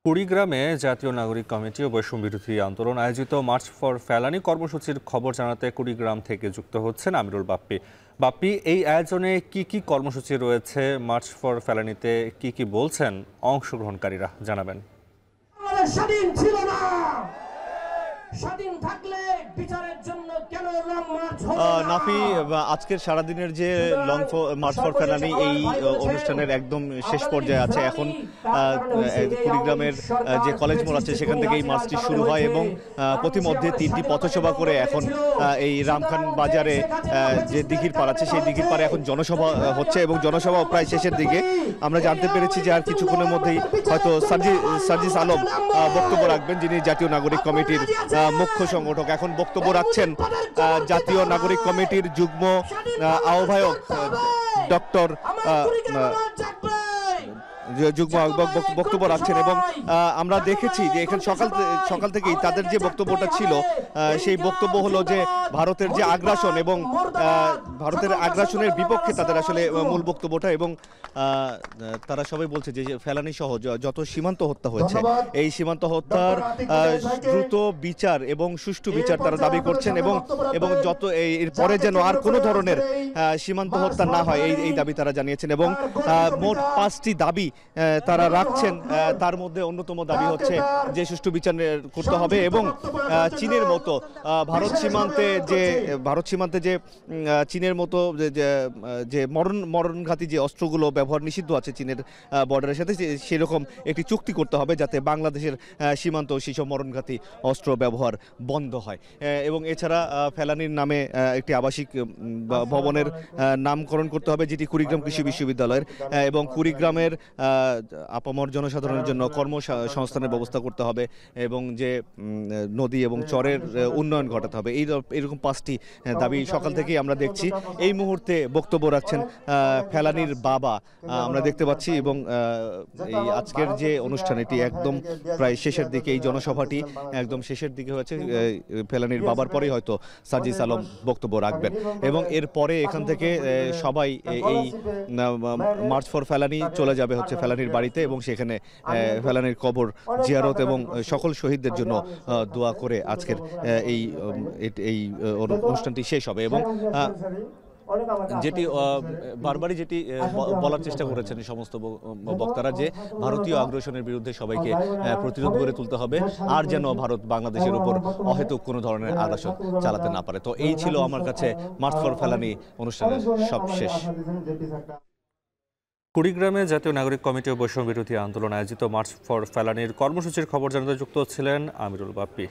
কুড়িগ্রামে জাতীয় নাগরিক কমিটি ও বৈষম্য বিরোধী আন্দোলন আয়োজিত মার্চ ফর ফেলানি কর্মসূচির খবর জানাতে কুড়িগ্রাম থেকে যুক্ত হচ্ছেন আমিরুল বাপ্পি। বাপ্পি, এই আয়োজনে কি কর্মসূচি রয়েছে, মার্চ ফর ফেলানিতে কি বলছেন অংশগ্রহণকারীরা, জানাবেন। স্বাধীন ছিল না, স্বাধীন থাকলে বিচারের জন্য কেন লং মার্চ হলো না? নাফি, আজকের সারাদিনের যে লং মার্চ ফর ফেলানি এই অনুষ্ঠানের একদম শেষ পর্যায়ে আছে। এখন কুড়িগ্রামের যে কলেজ মোড় আছে সেখান থেকে এই মার্চটি শুরু হয় এবং প্রতিমধ্যে 3টি পথসভা করে এখন এই রামখান বাজারে যে দিঘির পাড় আছে সেই দিঘির পাড়ে এখন জনসভা হচ্ছে এবং জনসভা প্রায় শেষের দিকে। আমরা জানতে পেরেছি যে আর কিছুক্ষণের মধ্যেই হয়তো সার্জিস আলম বক্তব্য রাখবেন, যিনি জাতীয় নাগরিক কমিটির মুখ্য সংগঠক। এখন বক্তব্য রাখছেন জাতীয় নাগরিক কমিটির যুগ্ম আহ্বায়ক ডক্টর যুগ্ম বক্তব্য রাখছেন এবং আমরা দেখেছি যে এখানে সকাল থেকেই তাদের যে বক্তব্যটা ছিল সেই বক্তব্য হলো যে ভারতের যে আগ্রাসন এবং ভারতের আগ্রাসনের বিপক্ষে তাদের আসলে মূল বক্তব্যটা। এবং তারা সবাই বলছে যে ফেলানি সহ যত সীমান্ত হত্যা হয়েছে এই সীমান্ত হত্যার দ্রুত বিচার এবং সুষ্ঠু বিচার তারা দাবি করছেন এবং যত এর পরে যেন আর কোনো ধরনের সীমান্ত হত্যা না হয় এই দাবি তারা জানিয়েছেন। এবং মোট 5টি দাবি তারা রাখছেন, তার মধ্যে অন্যতম দাবি হচ্ছে যে সুষ্ঠু বিচার করতে হবে এবং চীনের মতো ভারত সীমান্তে যে চীনের মতো যে মরণঘাতী যে অস্ত্রগুলো ব্যবহার নিষিদ্ধ আছে চীনের বর্ডারের সাথে, সেরকম একটি চুক্তি করতে হবে যাতে বাংলাদেশের সীমান্ত সেসব মরণঘাতী অস্ত্র ব্যবহার বন্ধ হয়। এবং এছাড়া ফেলানির নামে একটি আবাসিক ভবনের নামকরণ করতে হবে, যেটি কুড়িগ্রাম কৃষি বিশ্ববিদ্যালয়ের, এবং কুড়িগ্রামের আপামর জনসাধারণের জন্য কর্মসংস্থানের ব্যবস্থা করতে হবে এবং যে নদী এবং চরের উন্নয়ন ঘটাতে হবে। এইরকম 5টি দাবি সকাল থেকেই আমরা দেখছি। এই মুহূর্তে বক্তব্য রাখছেন ফেলানির বাবা, আমরা দেখতে পাচ্ছি। এবং এই আজকের যে অনুষ্ঠান এটি একদম প্রায় শেষের দিকে, এই জনসভাটি একদম শেষের দিকে হয়েছে। ফেলানির বাবার পরেই হয়তো সার্জিস আলম বক্তব্য রাখবেন এবং এরপরে এখান থেকে সবাই এই মার্চ ফর ফেলানি চলে যাবে হচ্ছে ফেলানির বাড়িতে এবং সেখানে ফেলানির কবর জিয়ারত এবং সকল শহীদদের জন্য দোয়া করে আজকের এই অনুষ্ঠানটি শেষ হবে। এবং যেটি বারবারই বলার চেষ্টা করেছেন সমস্ত বক্তারা, যে ভারতীয় আগ্রাসনের বিরুদ্ধে সবাইকে প্রতিরোধ গড়ে তুলতে হবে আর যেন ভারত বাংলাদেশের উপর অহেতুক কোনো ধরনের আগ্রাসন চালাতে না পারে। তো এই ছিল আমার কাছে মার্চ ফর ফেলানি অনুষ্ঠানের সব শেষ। কুড়িগ্রামে জাতীয় নাগরিক কমিটি ও বৈষম্য বিরোধী আন্দোলন আয়োজিত মার্চ ফর ফেলানির কর্মসূচির খবর জানাতে যুক্ত ছিলেন আমিরুল বাপ্পি।